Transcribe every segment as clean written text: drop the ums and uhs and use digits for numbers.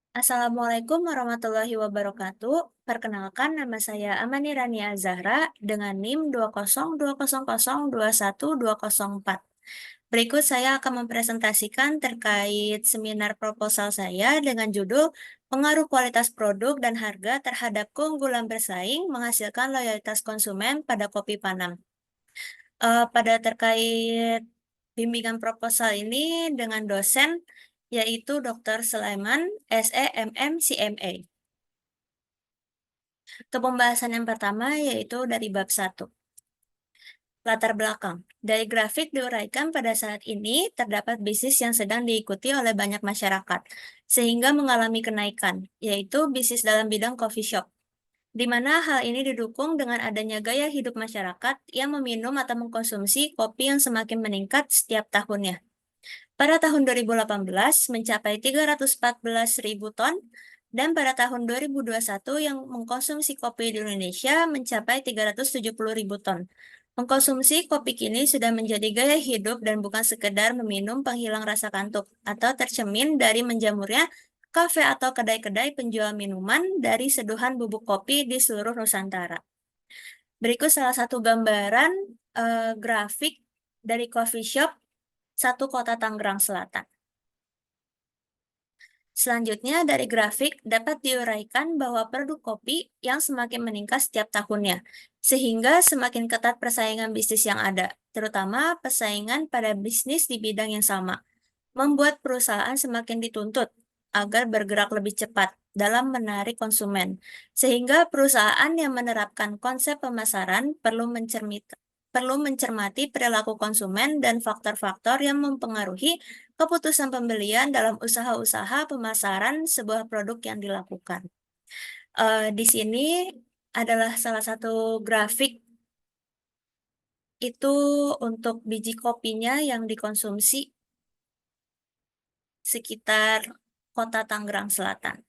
Assalamualaikum warahmatullahi wabarakatuh. Perkenalkan, nama saya Amani Rania Zahra dengan NIM 202002124. Berikut saya akan mempresentasikan terkait seminar proposal saya dengan judul Pengaruh Kualitas Produk dan Harga Terhadap Keunggulan Bersaing Menghasilkan Loyalitas Konsumen pada Kopi Panam. Pada terkait bimbingan proposal ini dengan dosen yaitu Dr. Sulaiman, SE, MM, CMA. Ke pembahasan yang pertama yaitu dari bab 1. Latar belakang. Dari grafik diuraikan pada saat ini terdapat bisnis yang sedang diikuti oleh banyak masyarakat, sehingga mengalami kenaikan, yaitu bisnis dalam bidang coffee shop, di mana hal ini didukung dengan adanya gaya hidup masyarakat yang meminum atau mengkonsumsi kopi yang semakin meningkat setiap tahunnya. Pada tahun 2018 mencapai 314.000 ton, dan pada tahun 2021 yang mengkonsumsi kopi di Indonesia mencapai 370.000 ton. Mengkonsumsi kopi kini sudah menjadi gaya hidup dan bukan sekedar meminum penghilang rasa kantuk, atau tercermin dari menjamurnya kafe atau kedai-kedai penjual minuman dari seduhan bubuk kopi di seluruh Nusantara. Berikut salah satu gambaran grafik dari coffee shop satu kota Tangerang Selatan. Selanjutnya, dari grafik dapat diuraikan bahwa produk kopi yang semakin meningkat setiap tahunnya, sehingga semakin ketat persaingan bisnis yang ada, terutama persaingan pada bisnis di bidang yang sama, membuat perusahaan semakin dituntut agar bergerak lebih cepat dalam menarik konsumen, sehingga perusahaan yang menerapkan konsep pemasaran perlu mencermati perilaku konsumen dan faktor-faktor yang mempengaruhi keputusan pembelian dalam usaha-usaha pemasaran sebuah produk yang dilakukan. Di sini adalah salah satu grafik itu untuk biji kopinya yang dikonsumsi sekitar kota Tangerang Selatan.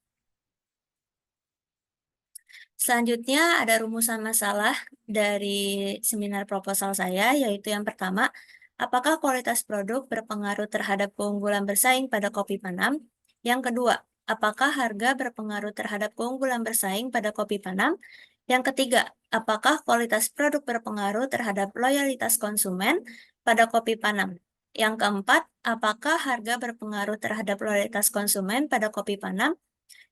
Selanjutnya ada rumusan masalah dari seminar proposal saya, yaitu yang pertama, apakah kualitas produk berpengaruh terhadap keunggulan bersaing pada kopi Panam? Yang kedua, apakah harga berpengaruh terhadap keunggulan bersaing pada kopi Panam? Yang ketiga, apakah kualitas produk berpengaruh terhadap loyalitas konsumen pada kopi Panam? Yang keempat, apakah harga berpengaruh terhadap loyalitas konsumen pada kopi Panam?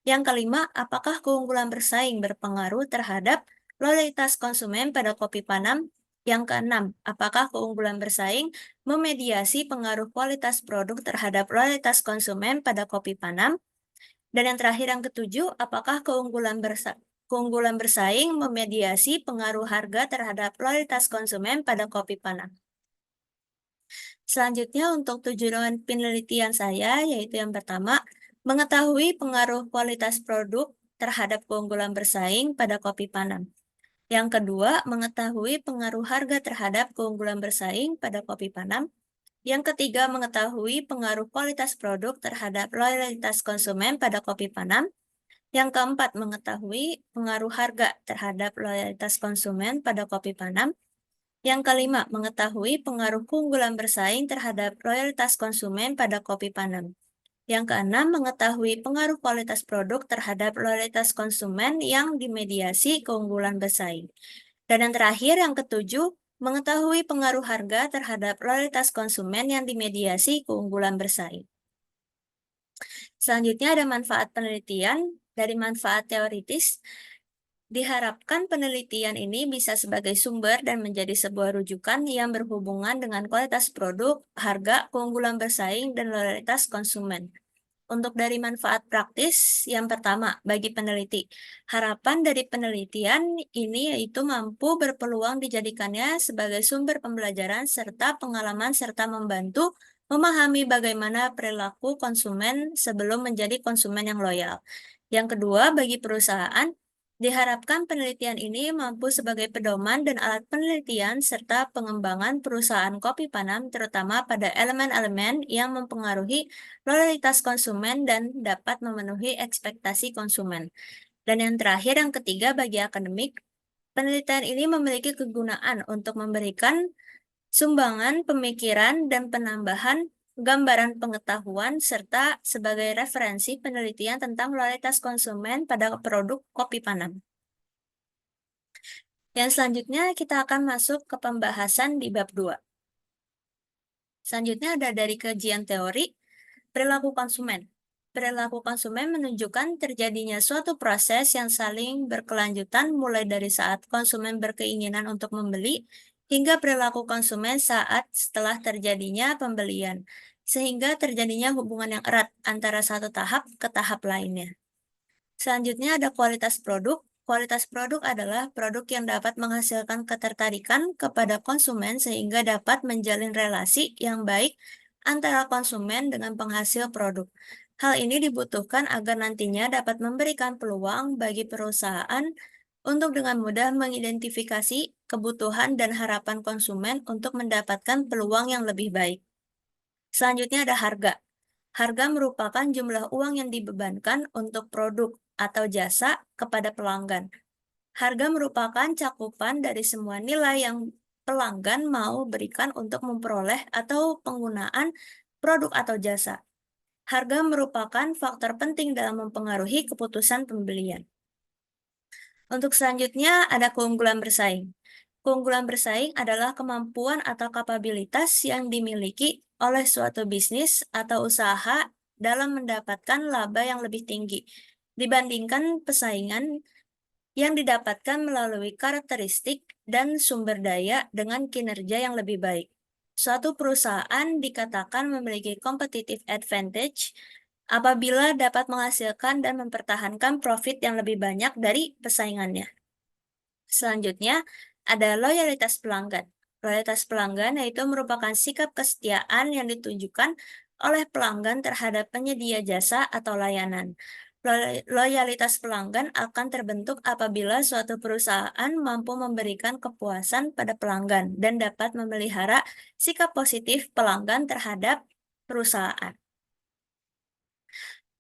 Yang kelima, apakah keunggulan bersaing berpengaruh terhadap loyalitas konsumen pada kopi Panam? Yang keenam, apakah keunggulan bersaing memediasi pengaruh kualitas produk terhadap loyalitas konsumen pada kopi Panam? Dan yang terakhir, yang ketujuh, apakah keunggulan bersaing memediasi pengaruh harga terhadap loyalitas konsumen pada kopi Panam? Selanjutnya untuk tujuan penelitian saya, yaitu yang pertama, mengetahui pengaruh kualitas produk terhadap keunggulan bersaing pada kopi Panam. Yang kedua, mengetahui pengaruh harga terhadap keunggulan bersaing pada kopi Panam. Yang ketiga, mengetahui pengaruh kualitas produk terhadap loyalitas konsumen pada kopi Panam. Yang keempat, mengetahui pengaruh harga terhadap loyalitas konsumen pada kopi Panam. Yang kelima, mengetahui pengaruh keunggulan bersaing terhadap loyalitas konsumen pada kopi Panam. Yang keenam, mengetahui pengaruh kualitas produk terhadap loyalitas konsumen yang dimediasi keunggulan bersaing. Dan yang terakhir, yang ketujuh, mengetahui pengaruh harga terhadap loyalitas konsumen yang dimediasi keunggulan bersaing. Selanjutnya ada manfaat penelitian. Dari manfaat teoritis, diharapkan penelitian ini bisa sebagai sumber dan menjadi sebuah rujukan yang berhubungan dengan kualitas produk, harga, keunggulan bersaing, dan loyalitas konsumen. Untuk dari manfaat praktis, yang pertama, bagi peneliti. Harapan dari penelitian ini yaitu mampu berpeluang dijadikannya sebagai sumber pembelajaran serta pengalaman serta membantu memahami bagaimana perilaku konsumen sebelum menjadi konsumen yang loyal. Yang kedua, bagi perusahaan, diharapkan penelitian ini mampu sebagai pedoman dan alat penelitian serta pengembangan perusahaan kopi Panam terutama pada elemen-elemen yang mempengaruhi loyalitas konsumen dan dapat memenuhi ekspektasi konsumen. Dan yang terakhir, yang ketiga, bagi akademik, penelitian ini memiliki kegunaan untuk memberikan sumbangan pemikiran dan penambahan gambaran pengetahuan, serta sebagai referensi penelitian tentang loyalitas konsumen pada produk kopi panam. Yang selanjutnya kita akan masuk ke pembahasan di bab 2. Selanjutnya ada dari kajian teori, perilaku konsumen. Perilaku konsumen menunjukkan terjadinya suatu proses yang saling berkelanjutan mulai dari saat konsumen berkeinginan untuk membeli hingga perilaku konsumen saat setelah terjadinya pembelian, sehingga terjadinya hubungan yang erat antara satu tahap ke tahap lainnya. Selanjutnya ada kualitas produk. Kualitas produk adalah produk yang dapat menghasilkan ketertarikan kepada konsumen sehingga dapat menjalin relasi yang baik antara konsumen dengan penghasil produk. Hal ini dibutuhkan agar nantinya dapat memberikan peluang bagi perusahaan untuk dengan mudah mengidentifikasi kebutuhan dan harapan konsumen untuk mendapatkan peluang yang lebih baik. Selanjutnya ada harga. Harga merupakan jumlah uang yang dibebankan untuk produk atau jasa kepada pelanggan. Harga merupakan cakupan dari semua nilai yang pelanggan mau berikan untuk memperoleh atau penggunaan produk atau jasa. Harga merupakan faktor penting dalam mempengaruhi keputusan pembelian. Untuk selanjutnya ada keunggulan bersaing. Keunggulan bersaing adalah kemampuan atau kapabilitas yang dimiliki oleh suatu bisnis atau usaha dalam mendapatkan laba yang lebih tinggi dibandingkan pesaingan yang didapatkan melalui karakteristik dan sumber daya dengan kinerja yang lebih baik. Suatu perusahaan dikatakan memiliki competitive advantage apabila dapat menghasilkan dan mempertahankan profit yang lebih banyak dari pesaingannya. Selanjutnya, ada loyalitas pelanggan. Loyalitas pelanggan yaitu merupakan sikap kesetiaan yang ditunjukkan oleh pelanggan terhadap penyedia jasa atau layanan. Loyalitas pelanggan akan terbentuk apabila suatu perusahaan mampu memberikan kepuasan pada pelanggan dan dapat memelihara sikap positif pelanggan terhadap perusahaan.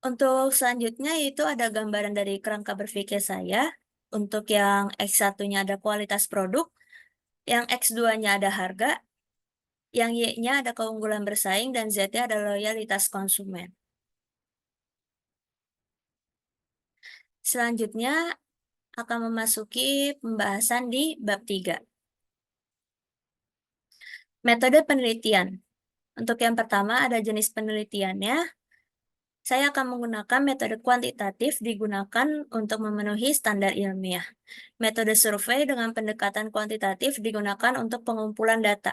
Untuk selanjutnya itu ada gambaran dari kerangka berpikir saya. Untuk yang X1-nya ada kualitas produk, yang X2-nya ada harga, yang Y-nya ada keunggulan bersaing, dan Z-nya ada loyalitas konsumen. Selanjutnya akan memasuki pembahasan di bab 3. Metode penelitian. Untuk yang pertama ada jenis penelitiannya. Saya akan menggunakan metode kuantitatif digunakan untuk memenuhi standar ilmiah. Metode survei dengan pendekatan kuantitatif digunakan untuk pengumpulan data.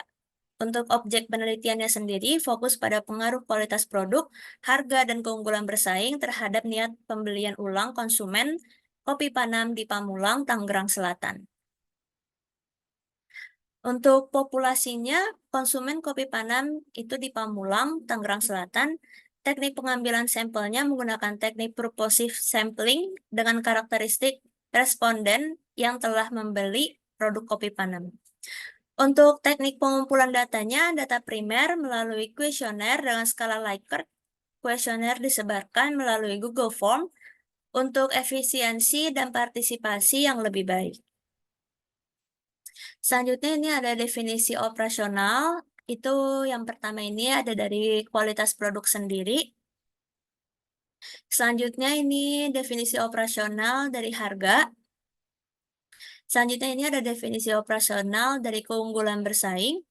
Untuk objek penelitiannya sendiri fokus pada pengaruh kualitas produk, harga, dan keunggulan bersaing terhadap niat pembelian ulang konsumen kopi panam di Pamulang, Tangerang Selatan. Untuk populasinya, konsumen kopi panam itu di Pamulang, Tangerang Selatan. Teknik pengambilan sampelnya menggunakan teknik purposive sampling dengan karakteristik responden yang telah membeli produk kopi panam. Untuk teknik pengumpulan datanya, data primer melalui kuesioner dengan skala Likert. Kuesioner disebarkan melalui Google Form untuk efisiensi dan partisipasi yang lebih baik. Selanjutnya ini ada definisi operasional. Itu yang pertama ini ada dari kualitas produk sendiri. Selanjutnya ini definisi operasional dari harga. Selanjutnya ini ada definisi operasional dari keunggulan bersaing.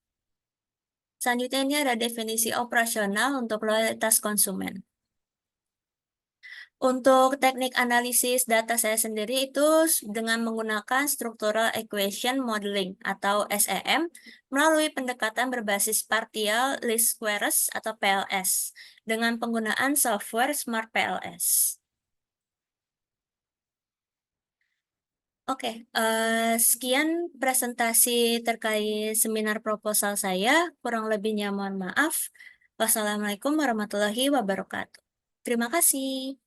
Selanjutnya ini ada definisi operasional untuk loyalitas konsumen. Untuk teknik analisis data saya sendiri itu dengan menggunakan Structural Equation Modeling atau SEM melalui pendekatan berbasis Partial Least Squares atau PLS dengan penggunaan software Smart PLS. Oke, sekian presentasi terkait seminar proposal saya. Kurang lebihnya mohon maaf. Wassalamualaikum warahmatullahi wabarakatuh. Terima kasih.